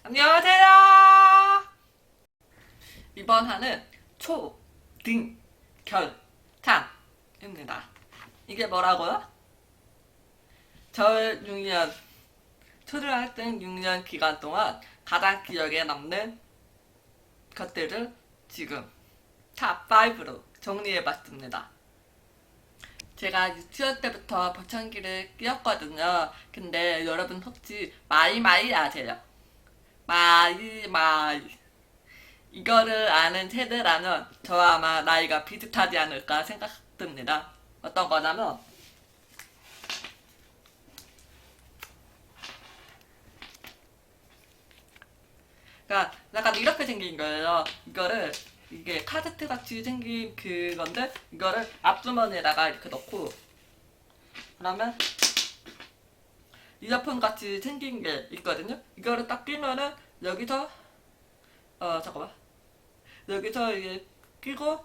안녕하세요. 이번 화는 초, 등, 결, 장입니다. 이게 뭐라고요? 저 6년, 초등학생 6년 기간 동안 가장 기억에 남는 것들을 지금 탑5로 정리해봤습니다. 제가 유치원 때부터 보청기를 끼웠거든요. 근데 여러분 혹시 마이마이 아세요? 마이마이. 이거를 아는 세대라면 저와 아마 나이가 비슷하지 않을까 생각됩니다. 어떤 거냐면 그러니까 약간 이렇게 생긴 거예요. 이게 카세트 같이 생긴 그건데 이거를 앞주머니에다가 이렇게 넣고 그러면 이어폰 같이 생긴 게 있거든요. 이거를 딱 끼면은 여기서 잠깐만, 여기서 이게 끼고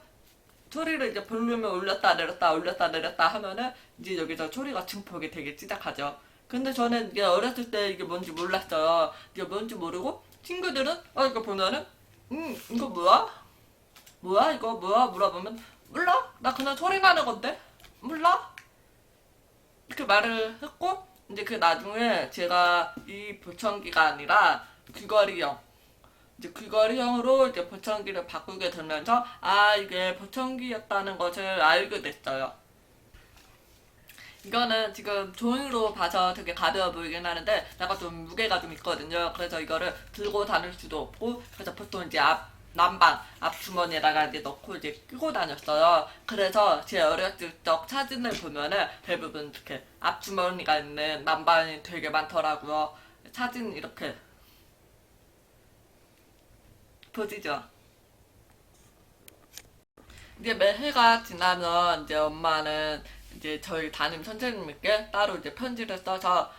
소리를 이제 볼륨을 올렸다 내렸다 하면은 이제 여기서 소리가 증폭이 되게 시작하죠. 근데 저는 이게 어렸을 때 이게 뭔지 몰랐어요. 이게 뭔지 모르고 친구들은 이거 보면은 이거 뭐야 이거 뭐야 물어보면 몰라, 나 그냥 소리 나는 건데 몰라, 이렇게 말을 했고, 이제 그 나중에 제가 이 보청기가 아니라 귀걸이형, 이제 귀걸이형으로 이제 보청기를 바꾸게 되면서 이게 보청기였다는 것을 알게 됐어요. 이거는 지금 종이로 봐서 되게 가벼워 보이긴 하는데 약간 좀 무게가 좀 있거든요. 그래서 이거를 들고 다닐 수도 없고, 그래서 보통 이제 남방 앞주머니에다가 이제 넣고 이제 끼고 다녔어요. 그래서 제 어렸을 적 사진을 보면은 대부분 이렇게 앞주머니가 있는 남방이 되게 많더라고요. 사진 이렇게 보시죠. 이제 매해가 지나면 이제 엄마는 이제 저희 담임 선생님께 따로 이제 편지를 써서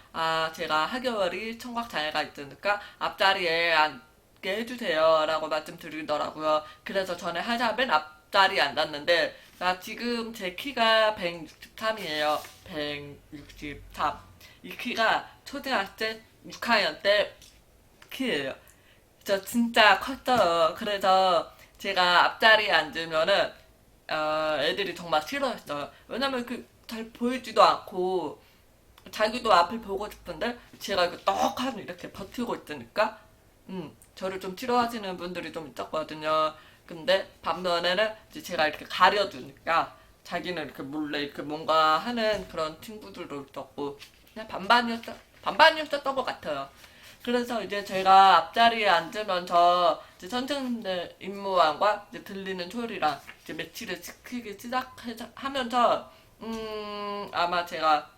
제가 하교월이 청각 장애가 있으니까 앞자리에 앉게 해주세요라고 말씀드리더라고요. 그래서 전에 하잡은 앞자리에 앉았는데 지금 제 키가 163이에요. 163. 이 키가 초등학생 6학년 때 키예요. 저 진짜 컸어요. 그래서 제가 앞자리에 앉으면은 애들이 정말 싫어했어요. 왜냐면 잘 보이지도 않고 자기도 앞을 보고 싶은데 제가 이렇게 떡하면 이렇게 버티고 있으니까 저를 좀 싫어하시는 분들이 좀 있었거든요. 근데 반면에는 이제 제가 이렇게 가려주니까 자기는 이렇게 몰래 이렇게 뭔가 하는 그런 친구들도 있었고 그냥 반반이었던 것 같아요. 그래서 이제 제가 앞자리에 앉으면서 이제 선생님들 임무왕과 이제 들리는 소리랑 이제 매치를 시키기 시작하면서 아마 제가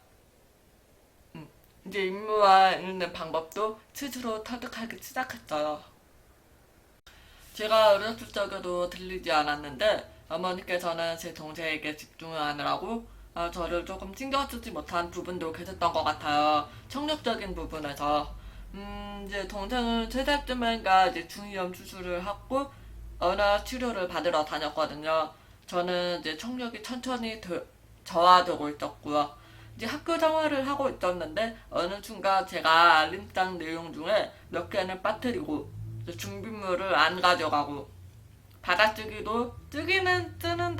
이제 임무와 읽는 방법도 스스로 터득하기 시작했어요. 제가 어렸을 적에도 들리지 않았는데 어머니께서는 제 동생에게 집중하느라고 저를 조금 신경 쓰지 못한 부분도 계셨던 것 같아요. 청력적인 부분에서. 이제 동생은 3살쯤인가 이제 중이염 수술을 하고 언어 치료를 받으러 다녔거든요. 저는 이제 청력이 천천히 저하되고 있었고요. 이제 학교 생활을 하고 있었는데 어느 순간 제가 알림장 내용 중에 몇 개는 빠뜨리고 준비물을 안 가져가고 받아쓰기도 쓰기는 쓰는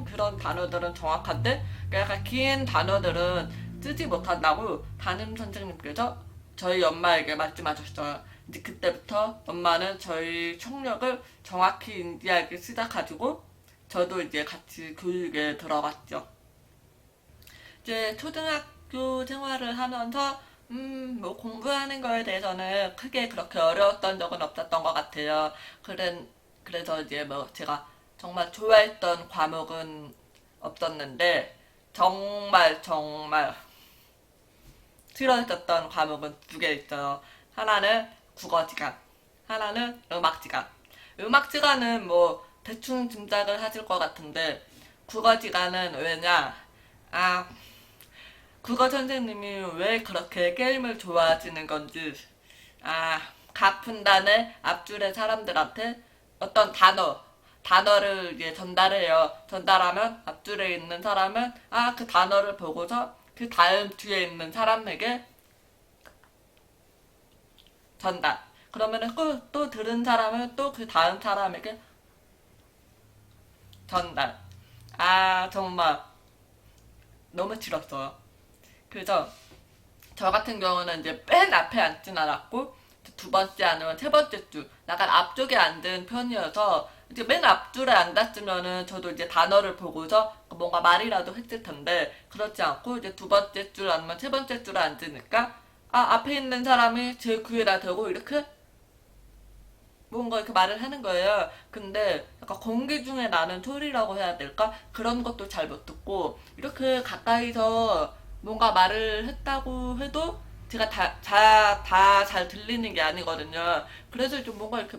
그런 단어들은 정확한데 약간 긴 단어들은 쓰지 못한다고 담임 선생님께서 저희 엄마에게 말씀하셨어요. 이제 그때부터 엄마는 저희 청력을 정확히 인지하기 시작하시고 저도 이제 같이 교육에 들어갔죠. 이제 초등학교 생활을 하면서 뭐 공부하는 거에 대해서는 크게 그렇게 어려웠던 적은 없었던 것 같아요. 그래서 이제 뭐 제가 정말 좋아했던 과목은 없었는데 정말 싫어했었던 과목은 2개 있어요. 하나는 국어지간, 하나는 음악지간. 음악지간은 뭐 대충 짐작을 하실 것 같은데 국어지간은 왜냐? 아, 국어 선생님이 왜 그렇게 게임을 좋아하시는 건지, 각 분단의 앞줄의 사람들한테 어떤 단어를 이제 전달해요. 전달하면 앞줄에 있는 사람은 그 단어를 보고서 그 다음 뒤에 있는 사람에게 전달. 그러면은 또 들은 사람은 또 그 다음 사람에게 전달. 아, 정말 너무 싫었어요. 그래서 저 같은 경우는 이제 맨 앞에 앉진 않았고 두 번째 아니면 세 번째 줄 약간 앞쪽에 앉은 편이어서 이제 맨 앞줄에 앉았으면은 저도 이제 단어를 보고서 뭔가 말이라도 했을 텐데 그렇지 않고 이제 두 번째 줄 아니면 세 번째 줄에 앉으니까 앞에 있는 사람이 제 귀에다 대고 이렇게 뭔가 이렇게 말을 하는 거예요. 근데 약간 공기 중에 나는 소리라고 해야 될까? 그런 것도 잘 못 듣고 이렇게 가까이서 뭔가 말을 했다고 해도 제가 다 잘 들리는 게 아니거든요. 그래서 좀 뭔가 이렇게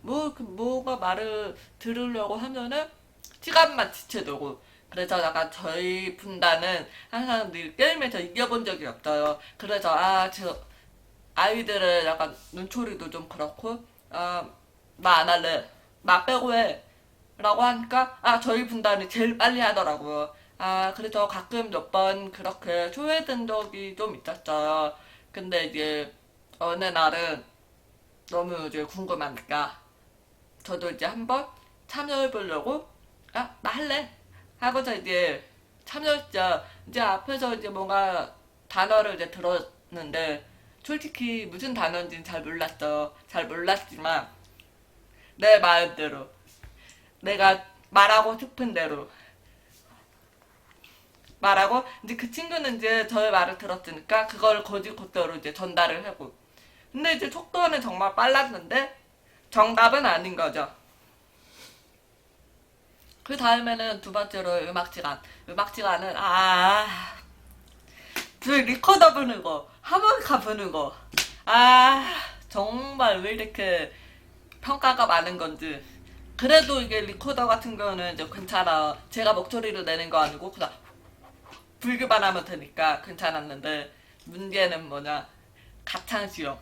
뭐가 말을 들으려고 하면은 시간만 지체되고 그래서 약간 저희 분단은 항상 늘 게임에서 이겨본 적이 없어요. 그래서 저 아이들은 약간 눈초리도 좀 그렇고 나 안 할래 나 빼고 해 라고 하니까 저희 분단이 제일 빨리 하더라고요. 그래서 가끔 몇 번 그렇게 소외된 적이 좀 있었어요. 근데 이제 어느 날은 너무 이제 궁금하니까 저도 이제 한번 참여해보려고 나 할래 하고서 이제 참여했죠. 이제 앞에서 이제 뭔가 단어를 이제 들었는데 솔직히 무슨 단어인지는 잘 몰랐어. 잘 몰랐지만 내 마음대로 내가 말하고 싶은 대로 말하고 이제 그 친구는 이제 저의 말을 들었으니까 그걸 거짓말로 이제 전달을 하고 근데 이제 속도는 정말 빨랐는데 정답은 아닌 거죠. 그 다음에는 두 번째로 음악 시간. 음악 시간은 그 리코더 부는 거, 하모니카 부는 거. 정말 왜 이렇게 평가가 많은 건지. 그래도 이게 리코더 같은 경우는 이제 괜찮아. 제가 목소리를 내는 거 아니고 그냥 불기만 하면 되니까 괜찮았는데 문제는 뭐냐? 가창 시험.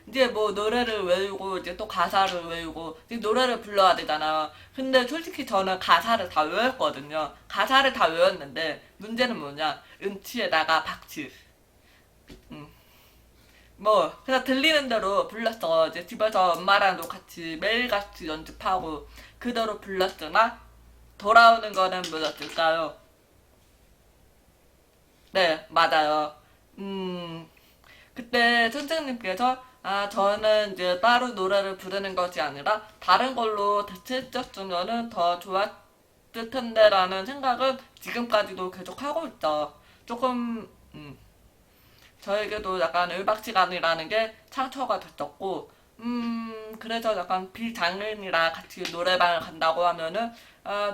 이제 뭐 노래를 외우고 이제 또 가사를 외우고 이제 노래를 불러야 되잖아. 근데 솔직히 저는 가사를 다 외웠거든요. 가사를 다 외웠는데 문제는 뭐냐? 음치에다가 박치. 음. 뭐 그냥 들리는 대로 불렀어. 이제 집에서 엄마랑도 같이 매일같이 연습하고 그대로 불렀으나 돌아오는 거는 뭐였을까요? 네, 맞아요. 음, 그때 선생님께서 저는 이제 따로 노래를 부르는 것이 아니라 다른 걸로 대체했었으면은 더 좋았을 텐데라는 생각은 지금까지도 계속 하고 있죠. 조금 저에게도 약간 음악 시간이라는 게 상처가 됐었고 그래서 약간 비장애인이랑 같이 노래방을 간다고 하면은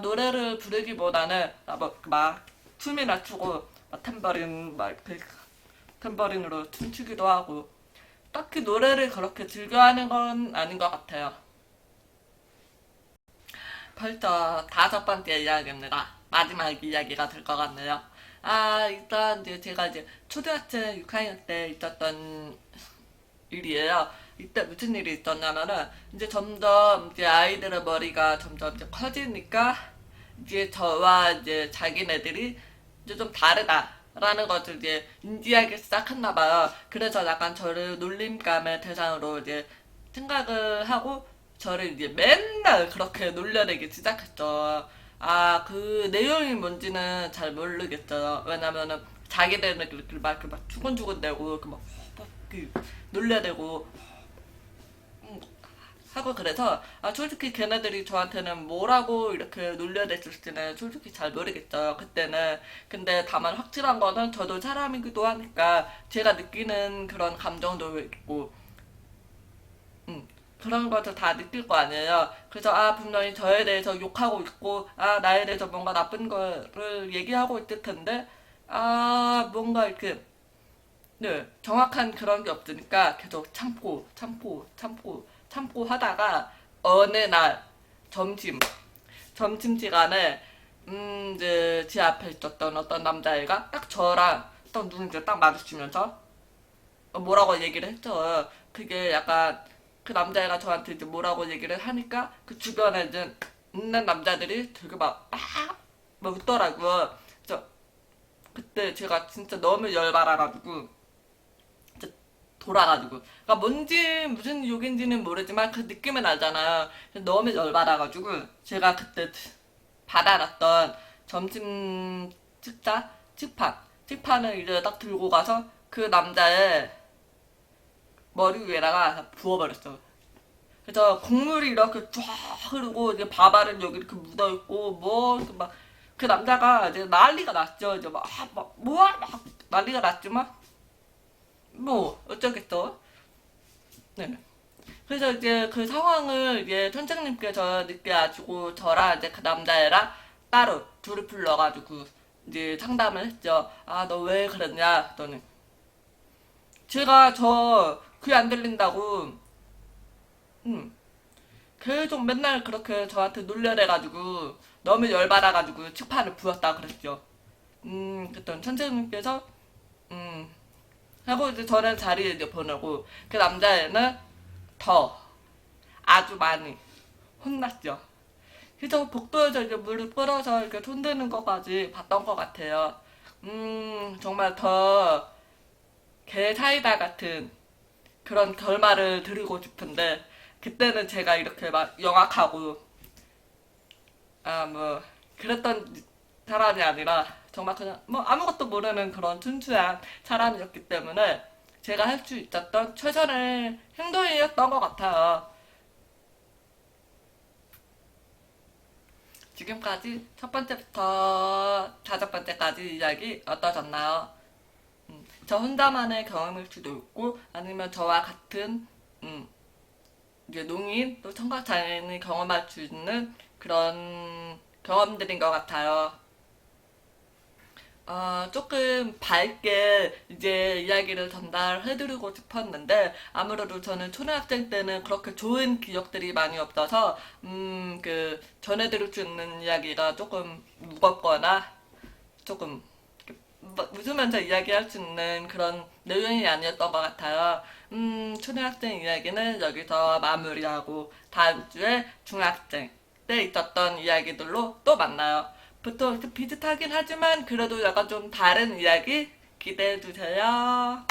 노래를 부르기보다는 막 춤이나 추고 막 탬버린 막 이렇게 탬버린으로 춤추기도 하고 딱히 노래를 그렇게 즐겨하는 건 아닌 것 같아요. 벌써 다섯 번째 이야기입니다. 마지막 이야기가 될 것 같네요. 일단 이제 제가 이제 초등학생 6학년 때 있었던 일이에요. 이때 무슨 일이 있었냐면은 이제 점점 이제 아이들의 머리가 점점 이제 커지니까 이제 저와 이제 자기네들이 이제 좀 다르다라는 것을 이제 인지하기 시작했나 봐요. 그래서 약간 저를 놀림감의 대상으로 이제 생각을 하고 저를 이제 맨날 그렇게 놀려내기 시작했죠. 그 내용이 뭔지는 잘 모르겠어요. 왜냐면은 자기들은 막 두근두근대고 놀려대고 하고 그래서 솔직히 걔네들이 저한테는 뭐라고 이렇게 놀려댔을지는 솔직히 잘 모르겠어요 그때는. 근데 다만 확실한 거는 저도 사람이기도 하니까 제가 느끼는 그런 감정도 있고 그런 것을 다 느낄 거 아니에요. 그래서 분명히 저에 대해서 욕하고 있고 나에 대해서 뭔가 나쁜 거를 얘기하고 있을 텐데 뭔가 이렇게 네, 정확한 그런 게 없으니까 계속 참고 하다가 어느 날 점심 점심시간에 이제 제 앞에 있었던 어떤 남자애가 딱 저랑 딱 눈이 이제 딱 마주치면서 뭐라고 얘기를 했죠. 그게 약간 그 남자애가 저한테 이제 뭐라고 얘기를 하니까 그 주변에 이제 있는 남자들이 되게 막 웃더라고요. 그래서 그때 제가 진짜 너무 열받아가지고 돌아가지고. 그러니까 뭔지 무슨 욕인지는 모르지만 그 느낌은 알잖아요. 너무 열받아가지고 제가 그때 받아놨던 점심 식판을 이제 딱 들고 가서 그 남자의 머리 위에다가 부어버렸어. 그래서 국물이 이렇게 쫙 흐르고 이제 밥알은 여기 이렇게 묻어 있고 뭐 막 그 남자가 이제 난리가 났죠. 이제 막 난리가 났지만 뭐 어쩌겠어. 네. 그래서 이제 그 상황을 이제 선생님께서 느껴가지고 저랑 이제 그 남자애랑 따로 둘이 불러가지고 이제 상담을 했죠. 아, 너 왜 그랬냐? 했더니 제가 저 귀 안 들린다고 음, 계속 맨날 그렇게 저한테 놀려대가지고 너무 열받아가지고 칙판을 부었다 그랬죠. 그랬더니 선생님께서 음, 하고 이제 저는 자리에 이제 보내고 그 남자애는 더 아주 많이 혼났죠. 그래서 복도에서 이제 무릎 꿇어서 이렇게 손드는 것까지 봤던 것 같아요. 정말 더 개 사이다 같은 그런 결말을 드리고 싶은데 그때는 제가 이렇게 막 영악하고 뭐 그랬던 사람이 아니라 정말 그냥 뭐 아무것도 모르는 그런 순수한 사람이었기 때문에 제가 할 수 있었던 최선의 행동이었던 것 같아요. 지금까지 첫 번째부터 다섯 번째까지 이야기 어떠셨나요? 저 혼자만의 경험일 수도 있고 아니면 저와 같은 이제 농인 또 청각장애인이 경험할 수 있는 그런 경험들인 것 같아요. 조금 밝게 이제 이야기를 전달해드리고 싶었는데, 아무래도 저는 초등학생 때는 그렇게 좋은 기억들이 많이 없어서, 전해드릴 수 있는 이야기가 조금 무겁거나, 조금, 웃으면서 이야기할 수 있는 그런 내용이 아니었던 것 같아요. 초등학생 이야기는 여기서 마무리하고, 다음 주에 중학생 때 있었던 이야기들로 또 만나요. 보통 비슷하긴 하지만 그래도 약간 좀 다른 이야기 기대해 주세요.